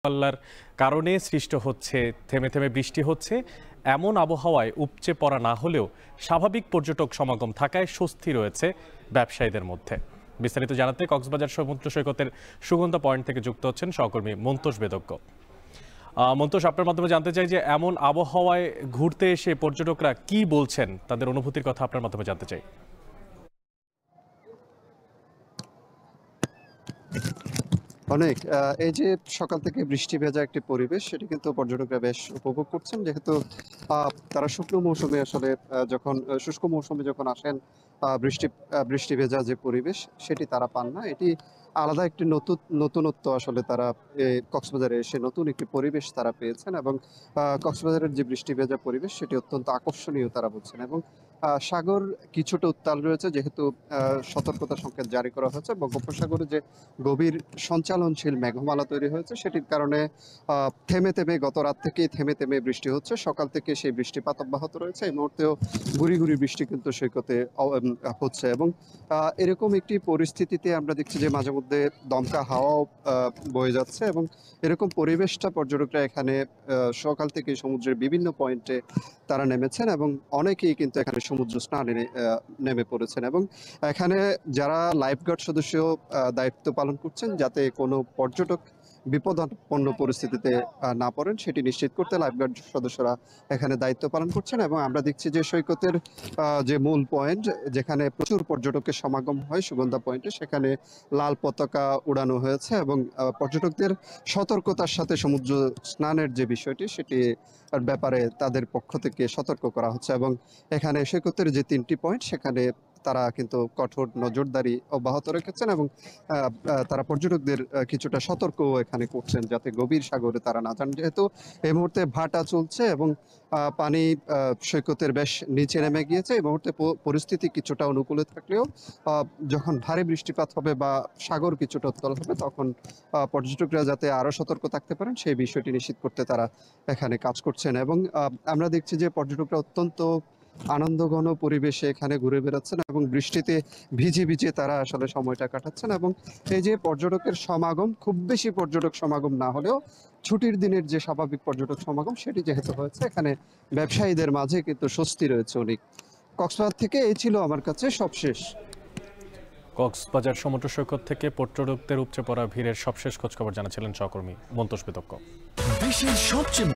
পাল্লার কারণে সৃষ্ট হচ্ছে, থেমে থেমে বৃষ্টি হচ্ছে, এমন আবহাওয়ায় উপচে পড়া না হলেও স্বাভাবিক পর্যটক সমাগম থাকায় স্বস্তি রয়েছে ব্যবসায়ীদের মধ্যে। বিস্তারিত জানাতে কক্সবাজার সমুদ্র সৈকতের সুগন্ধা পয়েন্ট থেকে যুক্ত হচ্ছেন সহকর্মী মন্তোষ বেদজ্ঞ। মন্তোষ, আপনার মাধ্যমে জানতে চাই যে এমন আবহাওয়ায় ঘুরতে এসে পর্যটকরা কি বলছেন, তাদের অনুভূতির কথা আপনার মাধ্যমে জানতে চাই। অনেক এই যে সকাল থেকে বৃষ্টি ভেজা একটি পরিবেশ, সেটি কিন্তু পর্যটকরা বেশ উপভোগ করছেন, যেহেতু তারা শুকনো মৌসুমে আসলে যখন শুষ্ক মৌসুমে যখন আসেন, বৃষ্টি ভেজা যে পরিবেশ সেটি তারা পান না। এটি আলাদা একটি নতুনত্ব আসলে তারা কক্সবাজারে এসে নতুন একটি পরিবেশ তারা পেয়েছেন, এবং কক্সবাজারের যে বৃষ্টি ভেজা পরিবেশ সেটি অত্যন্ত আকর্ষণীয় তারা বলছেন। এবং সাগর কিছুটা উত্তাল রয়েছে, যেহেতু সতর্কতা সংকেত জারি করা হয়েছে। বঙ্গোপসাগরে যে গভীর সঞ্চালনশীল মেঘমালা তৈরি হয়েছে, সেটির কারণে থেমে থেমে গত রাত থেকেই থেমে থেমে বৃষ্টি হচ্ছে। সকাল থেকে সেই বৃষ্টিপাত অব্যাহত রয়েছে। এই মুহূর্তেও গুড়ি গুড়ি বৃষ্টি কিন্তু সৈকতে হচ্ছে, এবং এরকম একটি পরিস্থিতিতে আমরা দেখছি যে মাঝে মধ্যে দমকা হাওয়াও বয়ে যাচ্ছে, এবং এরকম পরিবেশটা পর্যটকরা এখানে সকাল থেকে সমুদ্রের বিভিন্ন পয়েন্টে তারা নেমেছেন, এবং অনেকেই কিন্তু এখানে সমুদ্র স্নানে নেমে পড়েছেন। এবং এখানে যারা লাইফগার্ড সদস্য দায়িত্ব পালন করছেন, যাতে কোনো পর্যটক বিপদাপন্ন পরিস্থিতিতে না পড়েন, সেটি নিশ্চিত করতে লাইফগার্ড সদস্যরা এখানে দায়িত্ব পালন করছেন। এবং আমরা দেখছি যে সৈকতের যে মূল পয়েন্ট, যেখানে প্রচুর পর্যটকের সমাগম হয়, সুগন্ধা পয়েন্টে, সেখানে লাল পতাকা উড়ানো হয়েছে, এবং পর্যটকদের সতর্কতার সাথে সমুদ্র স্নানের যে বিষয়টি, সেটি ব্যাপারে তাদের পক্ষ থেকে সতর্ক করা হচ্ছে। এবং এখানে সৈকতের যে 3টি পয়েন্ট, সেখানে তারা কিন্তু কঠোর নজরদারি অব্যাহত রেখেছেন, এবং তারা পর্যটকদের কিছুটা সতর্কও এখানে করছেন, যাতে গভীর সাগরে তারা না যান। যেহেতু এই মুহূর্তে ভাটা চলছে, এবং পানি সৈকতের বেশ নিচে নেমে গিয়েছে, এই মুহূর্তে পরিস্থিতি কিছুটা অনুকূলে থাকলেও যখন ভারী বৃষ্টিপাত হবে বা সাগর কিছুটা উত্তাল হবে, তখন পর্যটকরা যাতে আরো সতর্ক থাকতে পারেন, সেই বিষয়টি নিশ্চিত করতে তারা এখানে কাজ করছেন। এবং আমরা দেখছি যে পর্যটকরা অত্যন্ত আনন্দঘন পরিবেশে এখানে ঘুরে বেড়াচ্ছেন, এবং বৃষ্টিতে ভিজে ভিজে তারা আসলে সময়টা কাটাচ্ছেন। এবং এই যে পর্যটকের সমাগম, খুব বেশি পর্যটক সমাগম না হলেও ছুটির দিনের যে স্বাভাবিক পর্যটক সমাগম, সেটি যেহেতু হয়েছে, এখানে ব্যবসায়ীদের মাঝে কিন্তু স্বস্তি রয়েছে অনেক। কক্সবাজার থেকে এই ছিল আমার কাছে সবশেষ। কক্সবাজার সমুদ্র সৈকত থেকে পর্যটকদের উপচে পড়া ভিড়ের সবশেষ খোঁজখবর জানাচ্ছিলেন সহকর্মী মন্তোষ বেদজ্ঞ। বিশ্বের সবচেয়ে